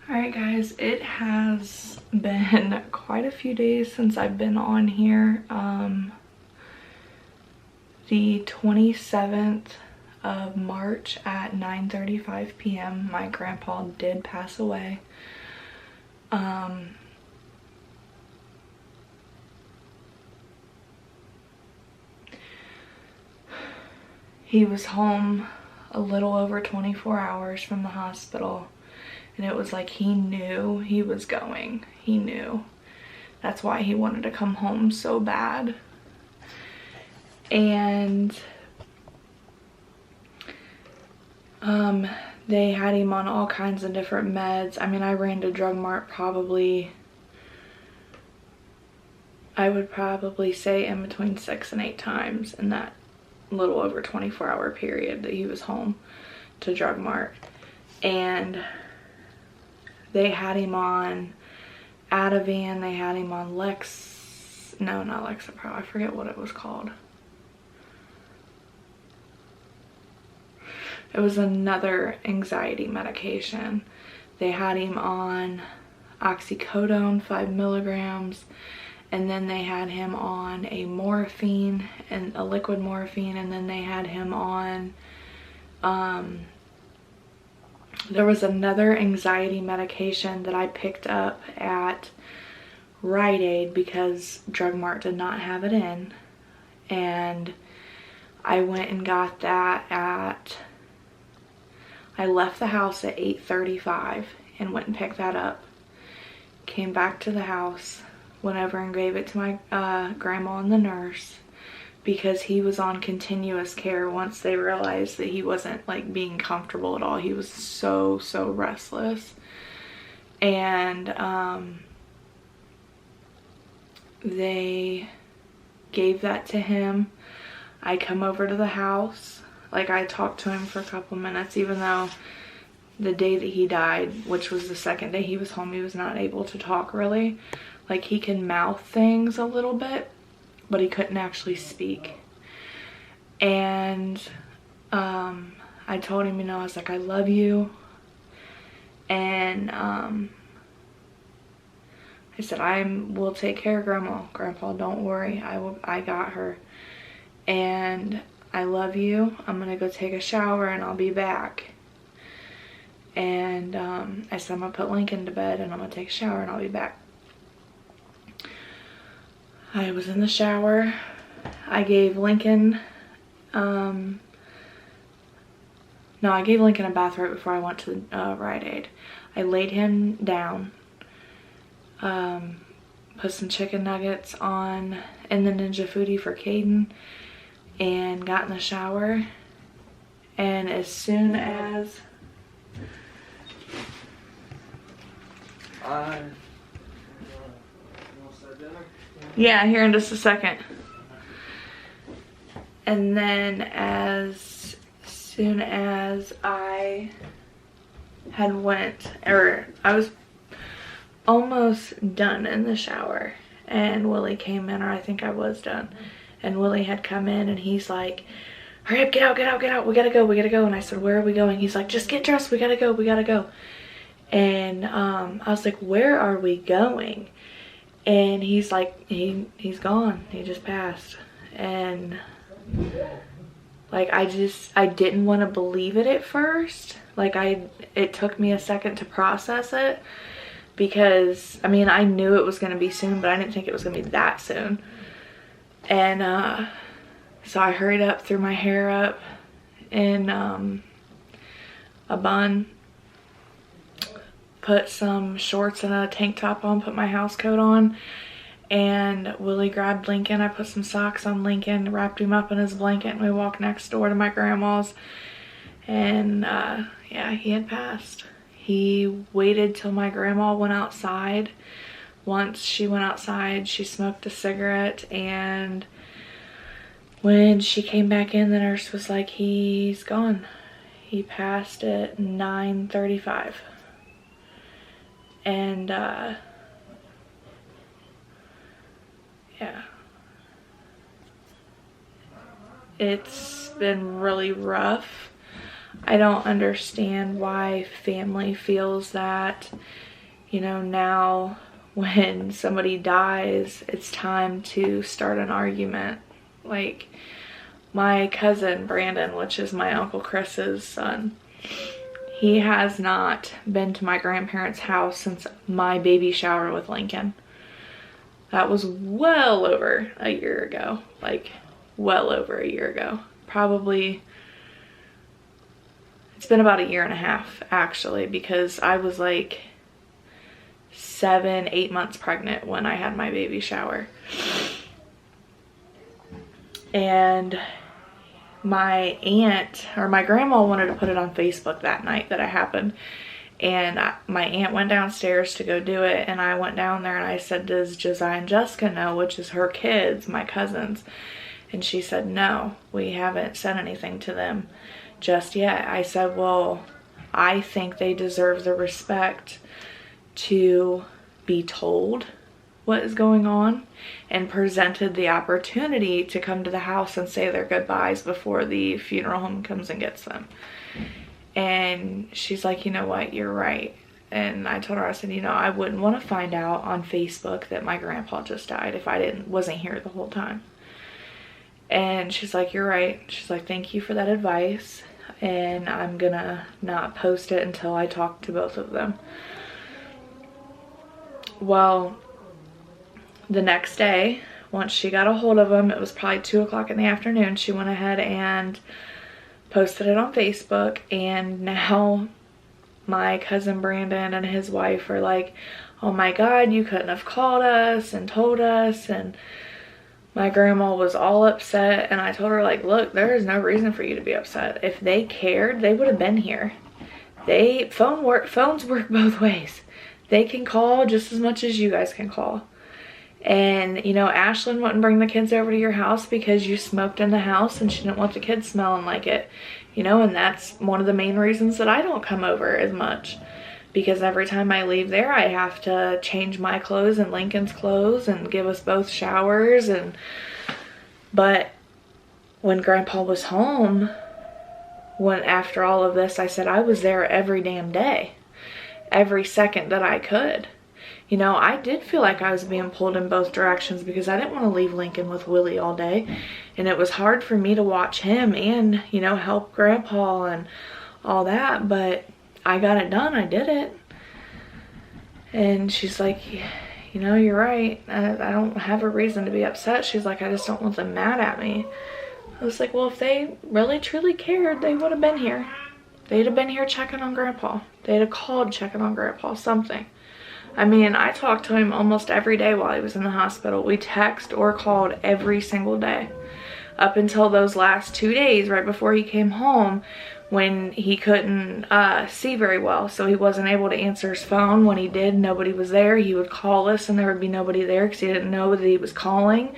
Alright guys, it has been quite a few days since I've been on here. The 27th of March at 9:35 p.m. my grandpa did pass away. He was home a little over 24 hours from the hospital. And it was like he knew he was going. He knew. That's why he wanted to come home so bad. And they had him on all kinds of different meds. I mean, I ran to Drug Mart probably, I would probably say in between 6 and 8 times in that little over 24-hour period that he was home to Drug Mart. And they had him on Ativan, they had him on not Lexapro, I forget what it was called. It was another anxiety medication. They had him on oxycodone, 5 milligrams, and then they had him on a morphine, and a liquid morphine, and then they had him on, there was another anxiety medication that I picked up at Rite Aid because Drug Mart did not have it in. And I went and got that I left the house at 8:35 and went and picked that up. Came back to the house, went over and gave it to my grandma and the nurse, because he was on continuous care once they realized that he wasn't like being comfortable at all. He was so restless. And they gave that to him. I come over to the house. Like, I talked to him for a couple minutes, even though the day that he died, which was the second day he was home, he was not able to talk really. Like, he can mouth things a little bit, but he couldn't actually speak. And I told him, you know, I was like, I love you. And I said, we'll take care of Grandpa, don't worry, I got her. And I love you. I'm gonna go take a shower and I'll be back. And I said, I'm gonna put Lincoln to bed and I'm gonna take a shower and I'll be back. I was in the shower. I gave Lincoln, I gave Lincoln a bath right before I went to Rite Aid. I laid him down, put some chicken nuggets on in the Ninja Foodie for Caden, and got in the shower. And as soon as yeah, here in just a second. And then as soon as I had I was almost done in the shower, and Willie came in, or I think I was done. And Willie had come in and he's like, hurry up, get out, we gotta go. And I said, where are we going? He's like, just get dressed, we gotta go. And I was like, where are we going? And he's like, he's gone, he just passed. And like, I didn't want to believe it at first. Like, it took me a second to process it, because I mean, I knew it was gonna be soon, but I didn't think it was gonna be that soon. And so I hurried up, threw my hair up in a bun, put some shorts and a tank top on, put my house coat on, and Willie grabbed Lincoln. I put some socks on Lincoln, wrapped him up in his blanket, and we walked next door to my grandma's. And yeah, he had passed. He waited till my grandma went outside. Once she went outside, she smoked a cigarette, and when she came back in, the nurse was like, he's gone. He passed at 9:35. And yeah, it's been really rough. I don't understand why family feels that, you know, now when somebody dies, it's time to start an argument. Like, my cousin Brandon, which is my Uncle Chris's son, he has not been to my grandparents' house since my baby shower with Lincoln. That was well over a year ago. Like, well over a year ago. Probably, it's been about 1.5 years actually, because I was like 7-8 months pregnant when I had my baby shower. And my aunt, or my grandma, wanted to put it on Facebook that night that it happened. And my aunt went downstairs to go do it, and I went down there and I said, does Josiah and Jessica know, which is her kids, my cousins? And she said, no, we haven't said anything to them just yet. I said, well, I think they deserve the respect to be told what is going on, and presented the opportunity to come to the house and say their goodbyes before the funeral home comes and gets them. And she's like, you know what, you're right. And I told her, I said, you know, I wouldn't want to find out on Facebook that my grandpa just died if I wasn't here the whole time. And she's like, you're right. She's like, thank you for that advice, and I'm gonna not post it until I talk to both of them. Well, the next day, once she got a hold of them, it was probably 2 o'clock in the afternoon, she went ahead and posted it on Facebook. And now my cousin Brandon and his wife are like, oh my God, you couldn't have called us and told us. And my grandma was all upset, and I told her, like, look, there is no reason for you to be upset. If they cared, they would have been here. Phones work both ways. They can call just as much as you guys can call. And, you know, Ashlyn wouldn't bring the kids over to your house because you smoked in the house and she didn't want the kids smelling like it. You know, and that's one of the main reasons that I don't come over as much. Because every time I leave there, I have to change my clothes and Lincoln's clothes and give us both showers. But when Grandpa was home, after all of this, I said I was there every damn day. Every second that I could. You know, I did feel like I was being pulled in both directions because I didn't want to leave Lincoln with Willie all day. And it was hard for me to watch him and, you know, help Grandpa and all that. But I got it done. I did it. And she's like, you know, you're right. I don't have a reason to be upset. She's like, I just don't want them mad at me. I was like, well, if they really truly cared, they would have been here. They'd have been here checking on Grandpa. They'd have called checking on Grandpa, something. I mean, I talked to him almost every day while he was in the hospital. We text or called every single day. Up until those last 2 days, right before he came home, when he couldn't see very well. So he wasn't able to answer his phone. When he did, nobody was there. He would call us and there would be nobody there because he didn't know that he was calling.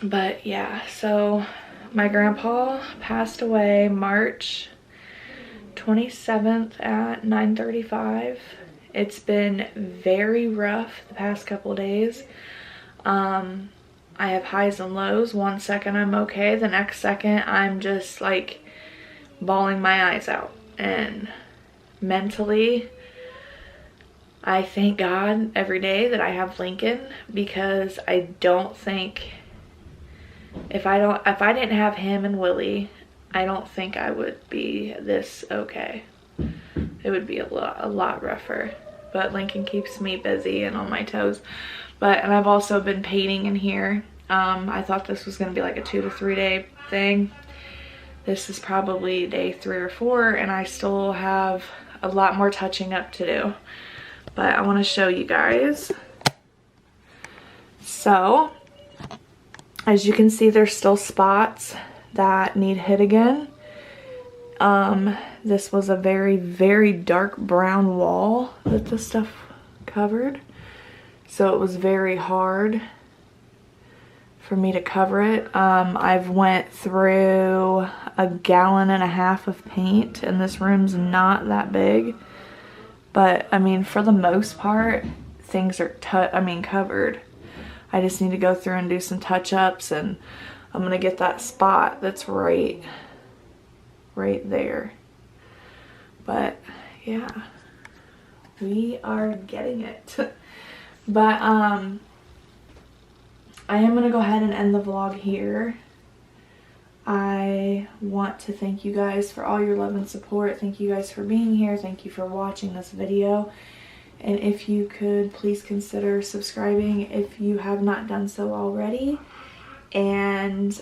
But yeah, so my grandpa passed away March 27th at 9:35. It's been very rough the past couple days. I have highs and lows. One second I'm okay, the next second I'm just like bawling my eyes out. And mentally, I thank God every day that I have Lincoln, because I don't think if I didn't have him and Willie, I don't think I would be this okay. It would be a lot rougher. But Lincoln keeps me busy and on my toes. And I've also been painting in here. I thought this was gonna be like a 2 to 3 day thing. This is probably day 3 or 4, and I still have a lot more touching up to do. But I wanna show you guys. So, as you can see, there's still spots that need hit again. This was a very, very dark brown wall that this stuff covered. So it was very hard for me to cover it. I've went through 1.5 gallons of paint, and this room's not that big. But I mean, for the most part, things are covered. I just need to go through and do some touch-ups, and I'm gonna get that spot that's right right there. But yeah, we are getting it. But I am gonna go ahead and end the vlog here. I want to thank you guys for all your love and support. Thank you guys for being here. Thank you for watching this video. And if you could please consider subscribing if you have not done so already. And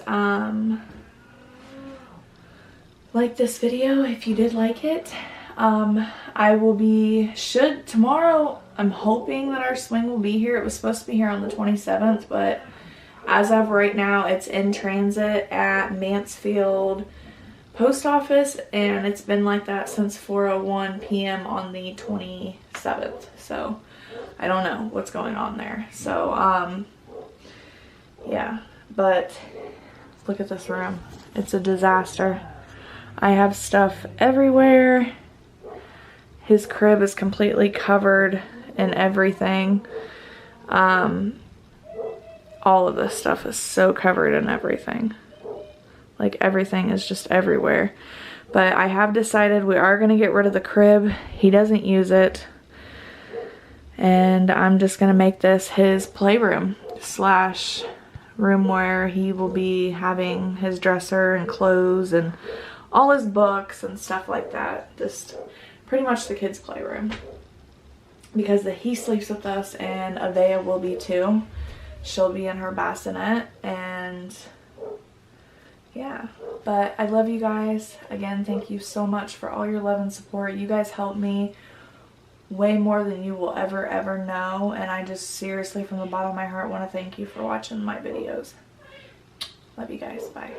like this video if you did like it. I will be, tomorrow, I'm hoping that our swing will be here. It was supposed to be here on the 27th, but as of right now, it's in transit at Mansfield Post Office, and it's been like that since 4:01 p.m. on the 27th. So I don't know what's going on there. So yeah, but look at this room. It's a disaster. I have stuff everywhere. His crib is completely covered in everything. All of this stuff is so covered in everything. Like, everything is just everywhere. But I have decided we are going to get rid of the crib. He doesn't use it. And I'm just going to make this his playroom slash room where he will be having his dresser and clothes and all his books and stuff like that. Just pretty much the kids' playroom. Because he sleeps with us, and Avea will be too. She'll be in her bassinet, and yeah. But I love you guys. Again, thank you so much for all your love and support. You guys help me way more than you will ever know, and I just seriously from the bottom of my heart want to thank you for watching my videos. Love you guys. Bye.